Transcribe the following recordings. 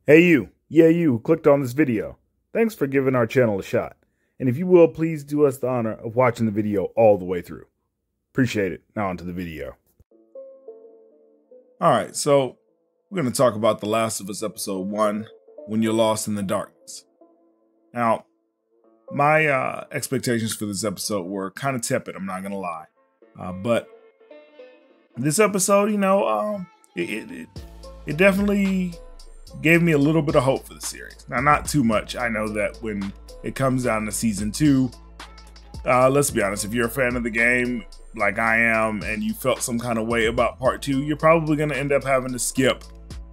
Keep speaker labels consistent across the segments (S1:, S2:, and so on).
S1: Hey you, yeah you who clicked on this video. Thanks for giving our channel a shot. And if you will, please do us the honor of watching the video all the way through. Appreciate it. Now onto the video.
S2: Alright, so we're going to talk about The Last of Us Episode 1, When You're Lost in the Darkness. Now, my expectations for this episode were kind of tepid, I'm not going to lie. But this episode, it definitely gave me a little bit of hope for the series. Now, not too much. I know that when it comes down to season 2, let's be honest, if you're a fan of the game like I am and you felt some kind of way about part 2, you're probably going to end up having to skip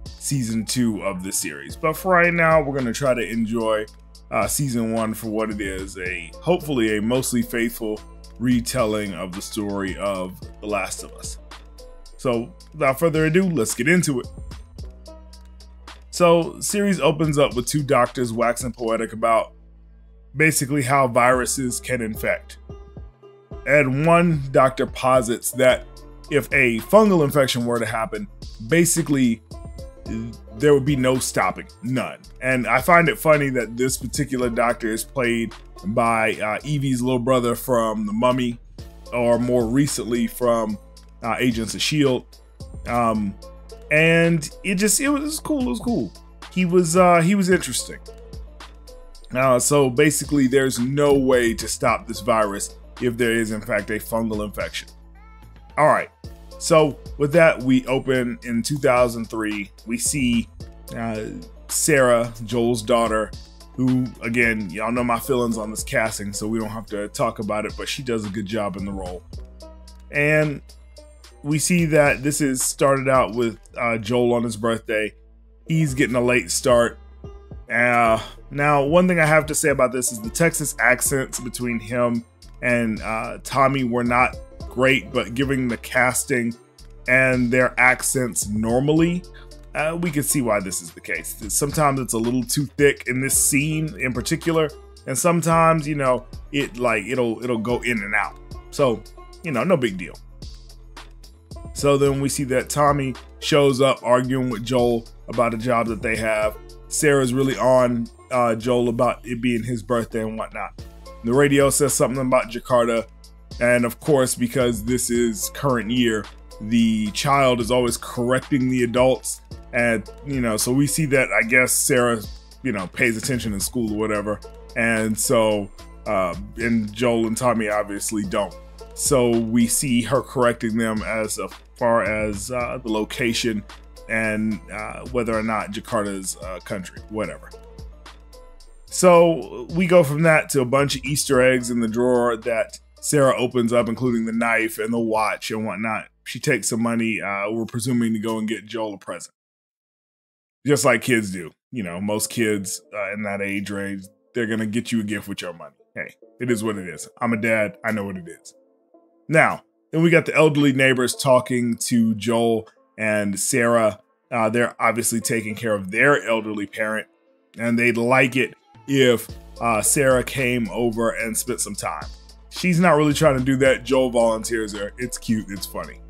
S2: season 2 of the series. But for right now, we're going to try to enjoy season 1 for what it is, hopefully a mostly faithful retelling of the story of The Last of Us. So without further ado, let's get into it. So, series opens up with two doctors waxing poetic about basically how viruses can infect. And one doctor posits that if a fungal infection were to happen, basically there would be no stopping, none. And I find it funny that this particular doctor is played by Evie's little brother from The Mummy, or more recently from Agents of S.H.I.E.L.D. And it was cool. It was cool. He was interesting. So basically, there's no way to stop this virus if there is in fact a fungal infection. All right. So with that, we open in 2003. We see Sarah, Joel's daughter, who, again, y'all know my feelings on this casting, so we don't have to talk about it, but she does a good job in the role. And we see that this is started out with Joel on his birthday. He's getting a late start. Now, one thing I have to say about this is the Texas accents between him and Tommy were not great, but given the casting and their accents normally, we can see why this is the case. Sometimes it's a little too thick in this scene in particular, and sometimes, it'll go in and out. So, no big deal. So then we see that Tommy shows up arguing with Joel about a job that they have. Sarah's really on Joel about it being his birthday and whatnot. The radio says something about Jakarta. And of course, because this is current year, the child is always correcting the adults. And, so we see that, I guess, Sarah, pays attention in school or whatever. And so, and Joel and Tommy obviously don't. So we see her correcting them as far as the location and whether or not Jakarta's country, whatever. So we go from that to a bunch of Easter eggs in the drawer that Sarah opens up, including the knife and the watch and whatnot. She takes some money, we're presuming, to go and get Joel a present. Just like kids do. Most kids in that age range, they're going to get you a gift with your money. Hey, it is what it is. I'm a dad. I know what it is. Now, then we got the elderly neighbors talking to Joel and Sarah. They're obviously taking care of their elderly parent, and they'd like it if Sarah came over and spent some time. She's not really trying to do that. Joel volunteers her. It's cute. It's funny.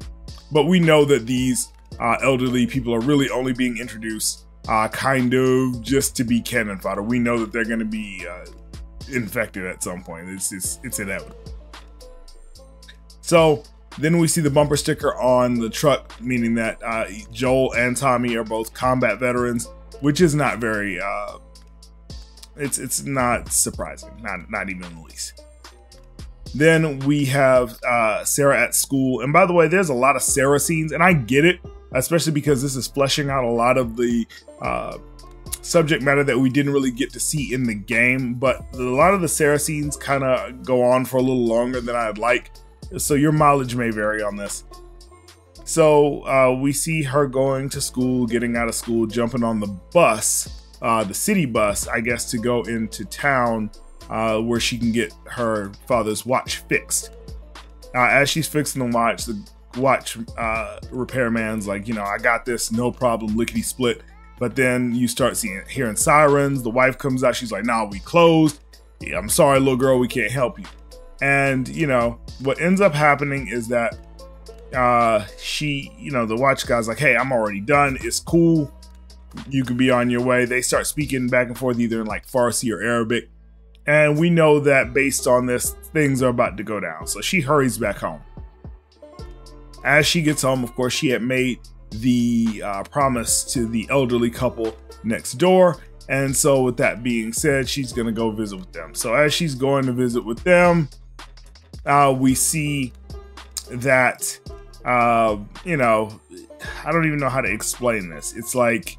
S2: But we know that these elderly people are really only being introduced kind of just to be cannon fodder. We know that they're going to be infected at some point. It's inevitable. So then we see the bumper sticker on the truck, meaning that Joel and Tommy are both combat veterans, which is not very, it's not surprising, not even in the least. Then we have Sarah at school. And by the way, there's a lot of Sarah scenes, and I get it, especially because this is fleshing out a lot of the subject matter that we didn't really get to see in the game. But a lot of the Sarah scenes kind of go on for a little longer than I'd like. So your mileage may vary on this. So we see her going to school, getting out of school, jumping on the bus, the city bus, I guess, to go into town where she can get her father's watch fixed. As she's fixing the watch repairman's like, I got this, no problem, lickety split. But then you start hearing sirens. The wife comes out. She's like, nah, we closed. Yeah, I'm sorry, little girl, we can't help you. And, what ends up happening is that the watch guy's like, hey, I'm already done. It's cool. You could be on your way. They start speaking back and forth either in like Farsi or Arabic. And we know that based on this, things are about to go down. So she hurries back home. As she gets home, of course, she had made the promise to the elderly couple next door. And so with that being said, she's going to go visit with them. So as she's going to visit with them, we see that, you know, I don't even know how to explain this. It's like,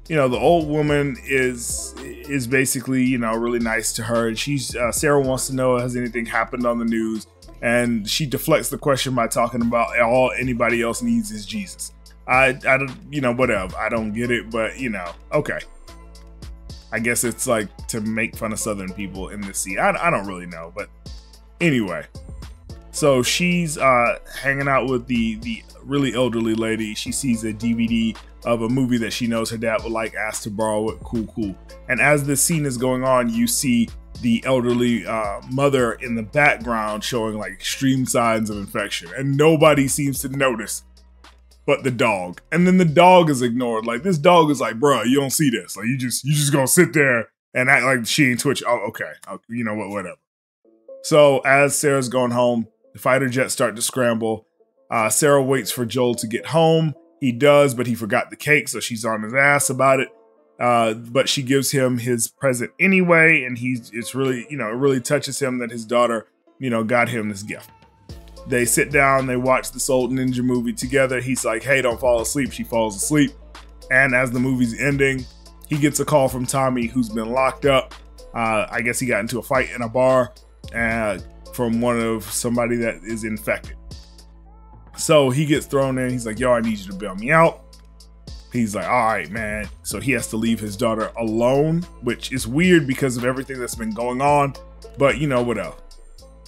S2: you know, the old woman is basically, you know, really nice to her. And she's, Sarah wants to know, has anything happened on the news? And she deflects the question by talking about all anybody else needs is Jesus. I don't, you know, whatever. I don't get it, but you know, okay. I guess it's like to make fun of Southern people in this scene. I don't really know, but anyway. So she's hanging out with the really elderly lady. She sees a DVD of a movie that she knows her dad would like, asked to borrow it. Cool. And as this scene is going on, you see the elderly mother in the background showing like extreme signs of infection, and nobody seems to notice but the dog. And then the dog is ignored. Like, this dog is like, bruh, you don't see this. Like, you just gonna sit there and act like she ain't twitch. Oh, okay. You know what, whatever. So as Sarah's going home, the fighter jets start to scramble. Sarah waits for Joel to get home. He does, but he forgot the cake, so she's on his ass about it. But she gives him his present anyway, and it's really, you know, it really touches him that his daughter, you know, got him this gift. They sit down, they watch this old ninja movie together. He's like, hey, don't fall asleep. She falls asleep. And as the movie's ending, he gets a call from Tommy, who's been locked up. I guess he got into a fight in a bar from somebody that is infected. So he gets thrown in. He's like, yo, I need you to bail me out. He's like, all right, man. So he has to leave his daughter alone, which is weird because of everything that's been going on. But, you know, whatever.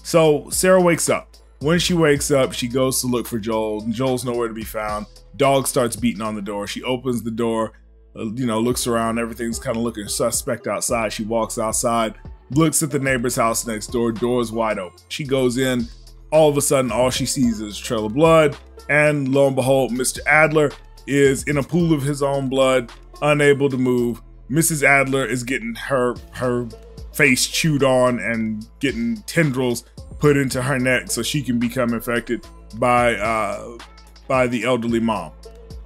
S2: So Sarah wakes up. When she wakes up, she goes to look for Joel. Joel's nowhere to be found. Dog starts beating on the door. She opens the door, you know, looks around. Everything's kind of looking suspect outside. She walks outside, looks at the neighbor's house next door. Door's wide open. She goes in. All of a sudden, all she sees is a trail of blood. And lo and behold, Mr. Adler is in a pool of his own blood, unable to move. Mrs. Adler is getting her face chewed on and getting tendrils put into her neck so she can become infected by the elderly mom.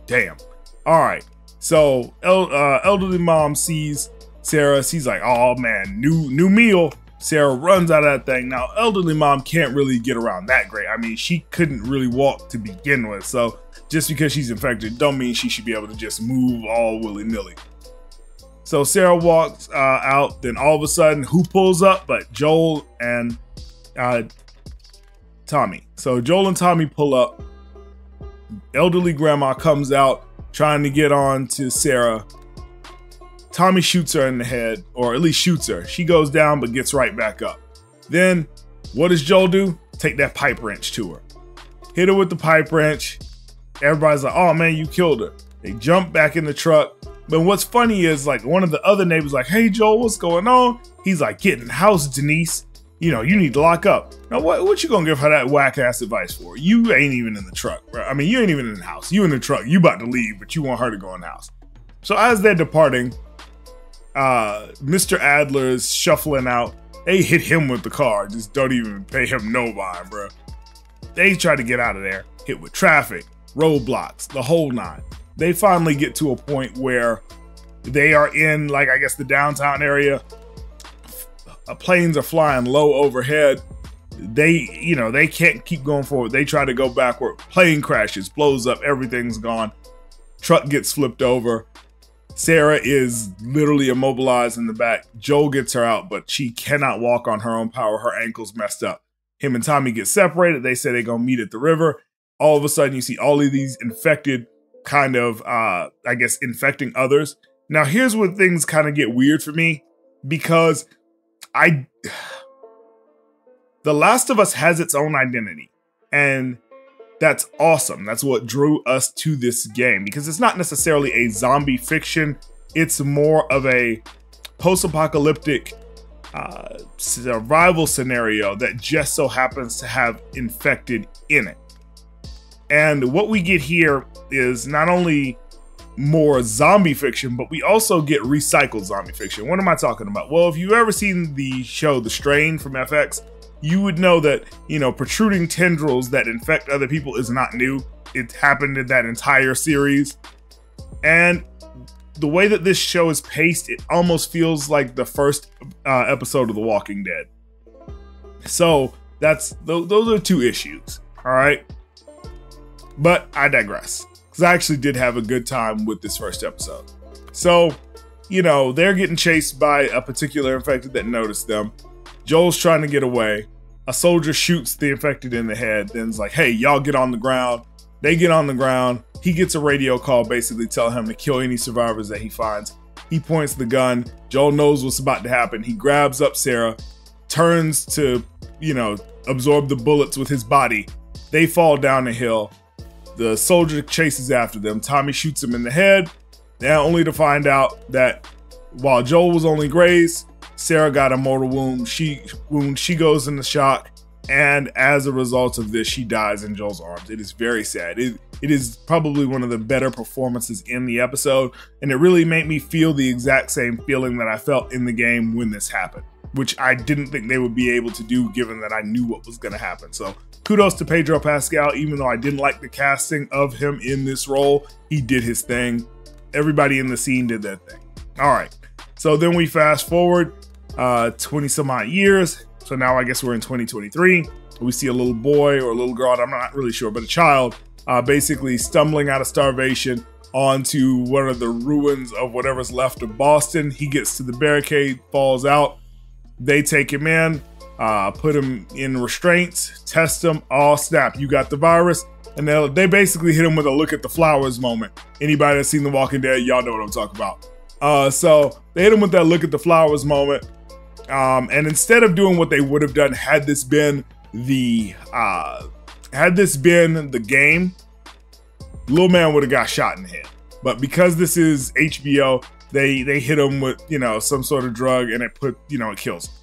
S2: Damn. All right. So elderly mom sees Sarah. She's like, oh man, new meal. Sarah runs out of that thing. Now, elderly mom can't really get around that great. I mean, she couldn't really walk to begin with. So just because she's infected don't mean she should be able to just move all willy-nilly. So Sarah walks out. Then all of a sudden, who pulls up but Joel and Tommy. So Joel and Tommy pull up. Elderly grandma comes out trying to get on to Sarah. Tommy shoots her in the head, or at least shoots her. She goes down but gets right back up. Then what does Joel do? Take that pipe wrench to her. Hit her with the pipe wrench. Everybody's like, oh man, you killed her. They jump back in the truck. But what's funny is, like, one of the other neighbors like, hey Joel, what's going on? He's like, get in the house, Denise. You know, you need to lock up. Now, what you gonna give her that whack ass advice for? You ain't even in the truck, bro. I mean, you ain't even in the house. You in the truck. You about to leave, but you want her to go in the house. So as they're departing, Mr. Adler's shuffling out. They hit him with the car. Just don't even pay him no mind, bro. They try to get out of there. Hit with traffic, roadblocks, the whole nine. They finally get to a point where they are in, like, I guess the downtown area. Planes are flying low overhead. They can't keep going forward. They try to go backward. Plane crashes, blows up, everything's gone. Truck gets flipped over. Sarah is literally immobilized in the back. Joel gets her out, but she cannot walk on her own power. Her ankle's messed up. Him and Tommy get separated. They say they're gonna meet at the river. All of a sudden, you see all of these infected kind of, I guess, infecting others. Now, here's where things kind of get weird for me, because The Last of Us has its own identity, and that's awesome. That's what drew us to this game, because it's not necessarily a zombie fiction. It's more of a post-apocalyptic survival scenario that just so happens to have infected in it. And what we get here is not only more zombie fiction, but we also get recycled zombie fiction. What am I talking about? Well, if you've ever seen the show The Strain from FX, you would know that, you know, protruding tendrils that infect other people is not new. It happened in that entire series. And the way that this show is paced, it almost feels like the first episode of The Walking Dead. So those are two issues, all right? But I digress, because I actually did have a good time with this first episode. So, you know, they're getting chased by a particular infected that noticed them. Joel's trying to get away. A soldier shoots the infected in the head, then's like, hey, y'all get on the ground. They get on the ground. He gets a radio call basically telling him to kill any survivors that he finds. He points the gun. Joel knows what's about to happen. He grabs up Sarah, turns to, you know, absorb the bullets with his body. They fall down the hill. The soldier chases after them. Tommy shoots him in the head, now only to find out that while Joel was only grazed, Sarah got a mortal wound. She goes into shock. And as a result of this, she dies in Joel's arms. It is very sad. It is probably one of the better performances in the episode. And it really made me feel the exact same feeling that I felt in the game when this happened, which I didn't think they would be able to do given that I knew what was going to happen. So kudos to Pedro Pascal. Even though I didn't like the casting of him in this role, he did his thing. Everybody in the scene did their thing. All right. So then we fast forward 20 some odd years. So now I guess we're in 2023. We see a little boy or a little girl, I'm not really sure, but a child basically stumbling out of starvation onto one of the ruins of whatever's left of Boston. He gets to the barricade, falls out. They take him in, put him in restraints, test him. Oh snap, you got the virus. And they basically hit him with a look at the flowers moment. Anybody that's seen The Walking Dead, y'all know what I'm talking about. So they hit him with that look at the flowers moment. And instead of doing what they would have done had this been the game, little man would have got shot in the head. But because this is HBO, they hit him with, you know, some sort of drug, and it kills him.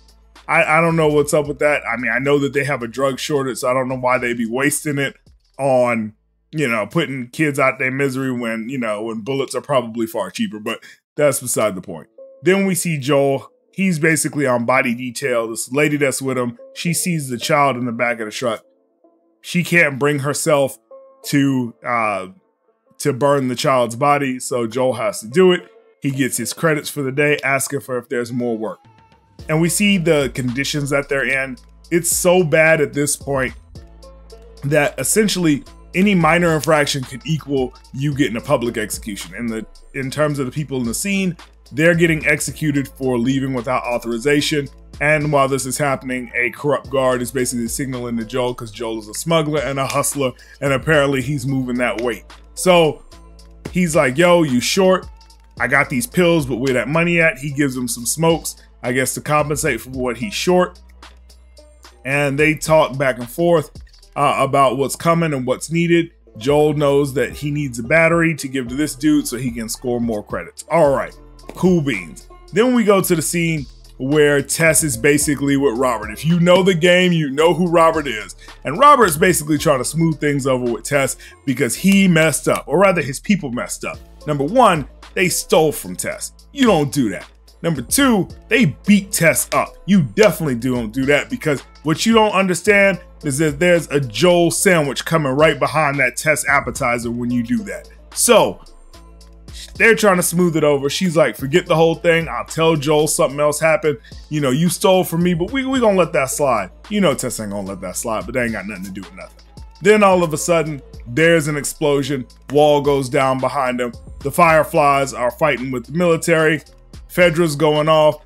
S2: I don't know what's up with that. I mean, I know that they have a drug shortage, so I don't know why they'd be wasting it on, you know, putting kids out their misery when bullets are probably far cheaper, but that's beside the point. Then we see Joel. He's basically on body detail. This lady that's with him, she sees the child in the back of the truck. She can't bring herself to burn the child's body, so Joel has to do it. He gets his credits for the day, asking for if there's more work. And we see the conditions that they're in. It's so bad at this point that essentially any minor infraction could equal you getting a public execution. And in terms of the people in the scene, they're getting executed for leaving without authorization. And while this is happening, a corrupt guard is basically signaling to Joel because Joel is a smuggler and a hustler, and apparently he's moving that weight. So he's like, yo, you short. I got these pills, but where that money at? He gives him some smokes, I guess, to compensate for what he's short. And they talk back and forth about what's coming and what's needed. Joel knows that he needs a battery to give to this dude so he can score more credits. All right. Cool beans. Then we go to the scene where Tess is basically with Robert. If you know the game, you know who Robert is. And Robert's basically trying to smooth things over with Tess because he messed up, or rather his people messed up. Number one, they stole from Tess. You don't do that. Number two, they beat Tess up. You definitely don't do that, because what you don't understand is that there's a Joel sandwich coming right behind that Tess appetizer when you do that. So they're trying to smooth it over. She's like, forget the whole thing. I'll tell Joel something else happened. You know, you stole from me, but we gonna let that slide. You know Tess ain't gonna let that slide, but they ain't got nothing to do with nothing. Then all of a sudden, there's an explosion. Wall goes down behind them. The Fireflies are fighting with the military. Fedra's going off.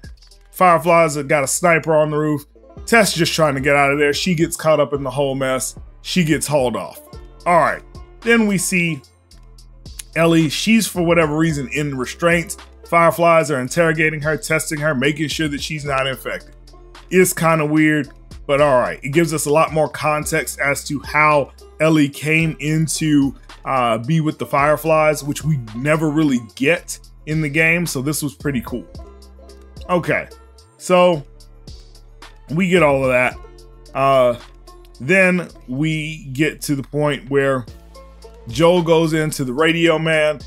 S2: Fireflies have got a sniper on the roof. Tess just trying to get out of there. She gets caught up in the whole mess. She gets hauled off. All right. Then we see Ellie. She's, for whatever reason, in restraints. Fireflies are interrogating her, testing her, making sure that she's not infected. It's kind of weird, but all right. It gives us a lot more context as to how Ellie came into be with the Fireflies, which we never really get in the game. So this was pretty cool. Okay, so we get all of that. Then we get to the point where Joel goes into the radio man.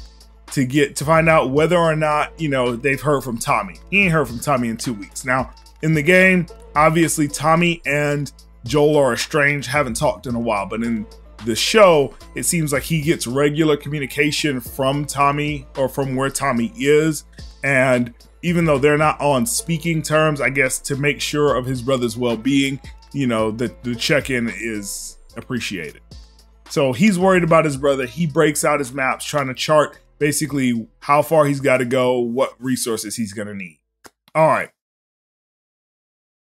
S2: to find out whether or not, you know, they've heard from Tommy. He ain't heard from Tommy in 2 weeks. Now, in the game, obviously Tommy and Joel are estranged, haven't talked in a while, but in the show, it seems like he gets regular communication from Tommy, or from where Tommy is. And even though they're not on speaking terms, I guess to make sure of his brother's well-being, you know, the check-in is appreciated. So he's worried about his brother. He breaks out his maps, trying to chart basically how far he's got to go, what resources he's going to need. All right.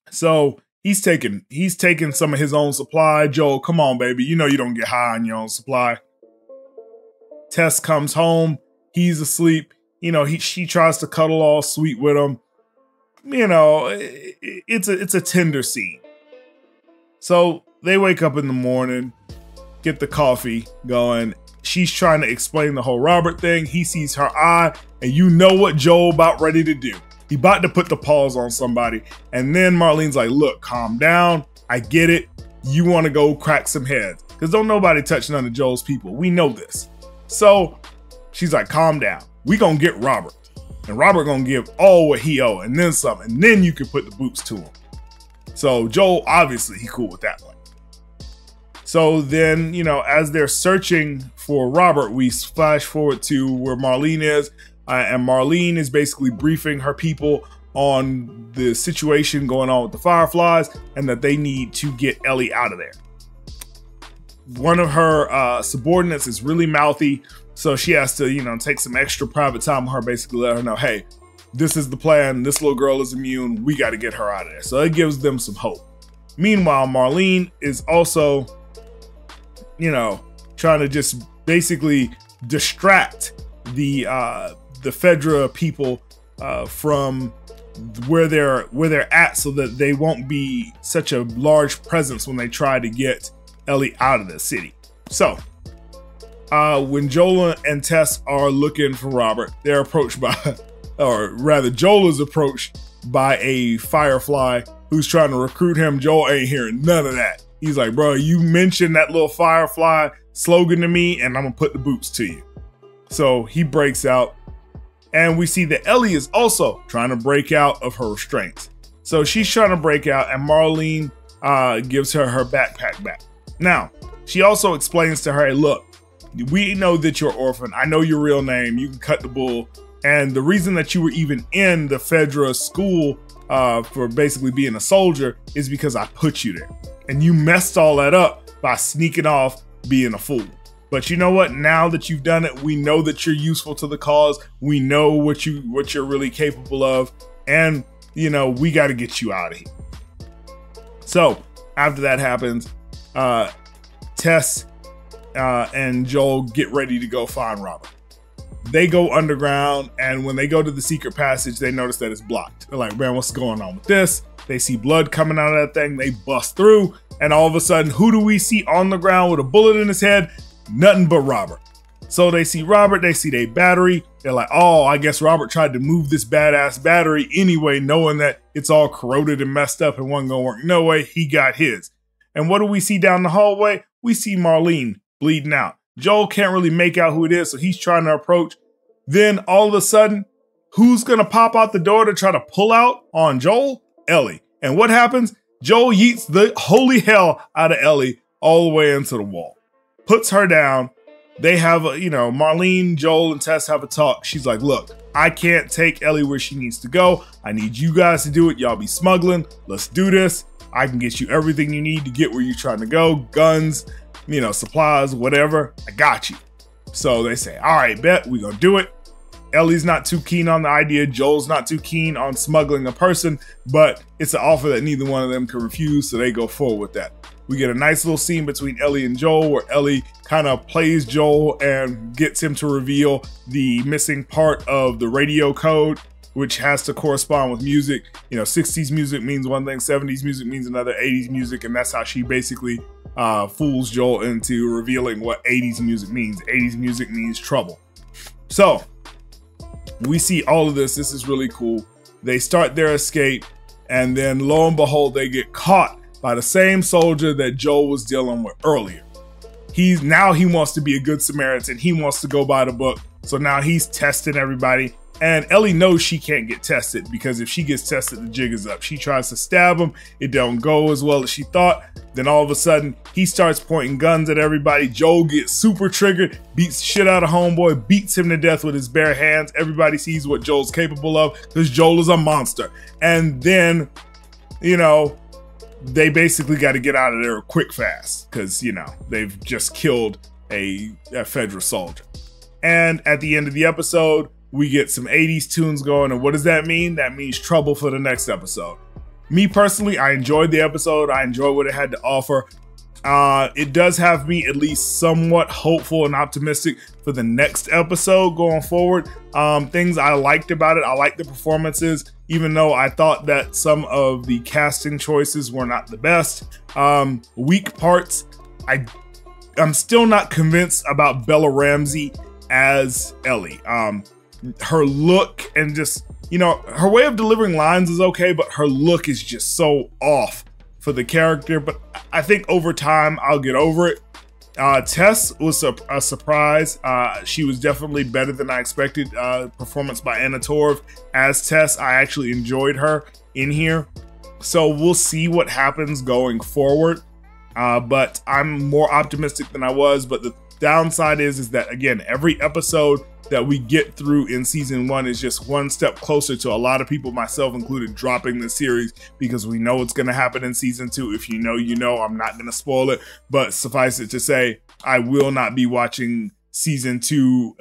S2: So he's taking some of his own supply. Joel, come on, baby. You know you don't get high on your own supply. Tess comes home. He's asleep. You know, she tries to cuddle all sweet with him. You know, it's a tender scene. So they wake up in the morning, get the coffee going. She's trying to explain the whole Robert thing. He sees her eye, and you know what Joel about ready to do. He about to put the paws on somebody. And then Marlene's like, look, calm down. I get it. You want to go crack some heads. Because don't nobody touch none of Joel's people. We know this. So she's like, calm down. We gonna get Robert. And Robert gonna give all what he owe and then some. And then you can put the boots to him. So Joel, obviously, he cool with that one. So then, you know, as they're searching for Robert, we flash forward to where Marlene is. And Marlene is basically briefing her people on the situation going on with the Fireflies and that they need to get Ellie out of there. One of her subordinates is really mouthy, so she has to, you know, take some extra private time with her, basically let her know, hey, this is the plan. This little girl is immune. We got to get her out of there. So it gives them some hope. Meanwhile, Marlene is also, you know, trying to just basically distract the Fedra people from where they're at, so that they won't be such a large presence when they try to get Ellie out of the city. So when Joel and Tess are looking for Robert, they're approached by, or rather Joel is approached by a Firefly who's trying to recruit him. Joel ain't hearing none of that. He's like, bro, you mentioned that little Firefly slogan to me and I'm gonna put the boots to you. So he breaks out. And we see that Ellie is also trying to break out of her restraints. So she's trying to break out, and Marlene gives her her backpack back. Now, she also explains to her, hey, look, we know that you're orphan. I know your real name. You can cut the bull. And the reason that you were even in the Fedra school for basically being a soldier is because I put you there. And you messed all that up by sneaking off being a fool. But you know what? Now that you've done it, we know that you're useful to the cause. We know what you're really capable of. And, you know, we got to get you out of here. So after that happens, Tess and Joel get ready to go find Robert. They go underground, and when they go to the secret passage, they notice that it's blocked. They're like, man, what's going on with this? They see blood coming out of that thing. They bust through, and all of a sudden, who do we see on the ground with a bullet in his head? Nothing but Robert. So they see Robert, they see their battery. They're like, oh, I guess Robert tried to move this badass battery anyway, knowing that it's all corroded and messed up and wasn't gonna work. No way, he got his. And what do we see down the hallway? We see Marlene bleeding out. Joel can't really make out who it is, so he's trying to approach. Then all of a sudden, who's gonna pop out the door to try to pull out on Joel? Ellie. And what happens? Joel yeets the holy hell out of Ellie all the way into the wall. Puts her down. They have a, you know, Marlene, Joel, and Tess have a talk. She's like, look, I can't take Ellie where she needs to go. I need you guys to do it. Y'all be smuggling. Let's do this. I can get you everything you need to get where you're trying to go. Guns, you know, supplies, whatever. I got you. So they say, all right, bet, we're gonna do it. Ellie's not too keen on the idea. Joel's not too keen on smuggling a person, but it's an offer that neither one of them can refuse, so they go forward with that. We get a nice little scene between Ellie and Joel where Ellie kind of plays Joel and gets him to reveal the missing part of the radio code, which has to correspond with music. You know, 60s music means one thing, 70s music means another, 80s music, and that's how she basically fools Joel into revealing what 80s music means. 80s music means trouble. So we see all of this. This is really cool. They start their escape, and then lo and behold, they get caught by the same soldier that Joel was dealing with earlier. He wants to be a good Samaritan. He wants to go by the book. So now he's testing everybody. And Ellie knows she can't get tested because if she gets tested, the jig is up. She tries to stab him. It don't go as well as she thought. Then all of a sudden, he starts pointing guns at everybody. Joel gets super triggered, beats the shit out of homeboy, beats him to death with his bare hands. Everybody sees what Joel's capable of because Joel is a monster. And then, you know, they basically got to get out of there quick fast because, you know, they've just killed a federal soldier. And at the end of the episode, we get some 80s tunes going. And what does that mean? That means trouble for the next episode. Me personally, I enjoyed the episode. I enjoyed what it had to offer. It does have me at least somewhat hopeful and optimistic for the next episode going forward. Things I liked about it. I liked the performances, even though I thought that some of the casting choices were not the best. Weak parts. I'm still not convinced about Bella Ramsey as Ellie. Her look and just, you know, her way of delivering lines is okay, but her look is just so off for the character. But I think over time, I'll get over it. Tess was a surprise. She was definitely better than I expected. Performance by Anna Torv as Tess. I actually enjoyed her in here. So we'll see what happens going forward. But I'm more optimistic than I was. But the downside is that, again, every episode that we get through in season 1 is just one step closer to a lot of people, myself included, dropping the series because we know what's going to happen in season 2. If you know, you know. I'm not going to spoil it, but suffice it to say, I will not be watching season 2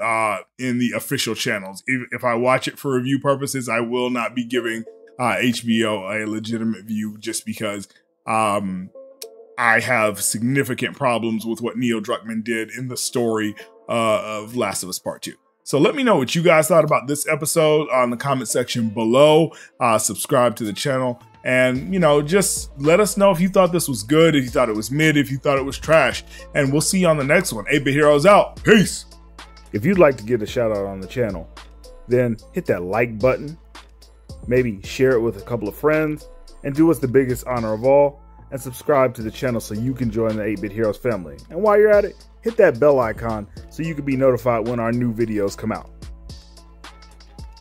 S2: in the official channels. If I watch it for review purposes, I will not be giving HBO a legitimate view just because I have significant problems with what Neil Druckmann did in the story of Last of Us Part 2. So let me know what you guys thought about this episode on the comment section below. Subscribe to the channel and, you know, just let us know if you thought this was good, if you thought it was mid, if you thought it was trash. And we'll see you on the next one. 8-Bit Heroes out. Peace.
S1: If you'd like to get a shout out on the channel, then hit that like button, maybe share it with a couple of friends, and do us the biggest honor of all, and subscribe to the channel so you can join the 8-Bit Heroes family. And while you're at it, hit that bell icon so you can be notified when our new videos come out.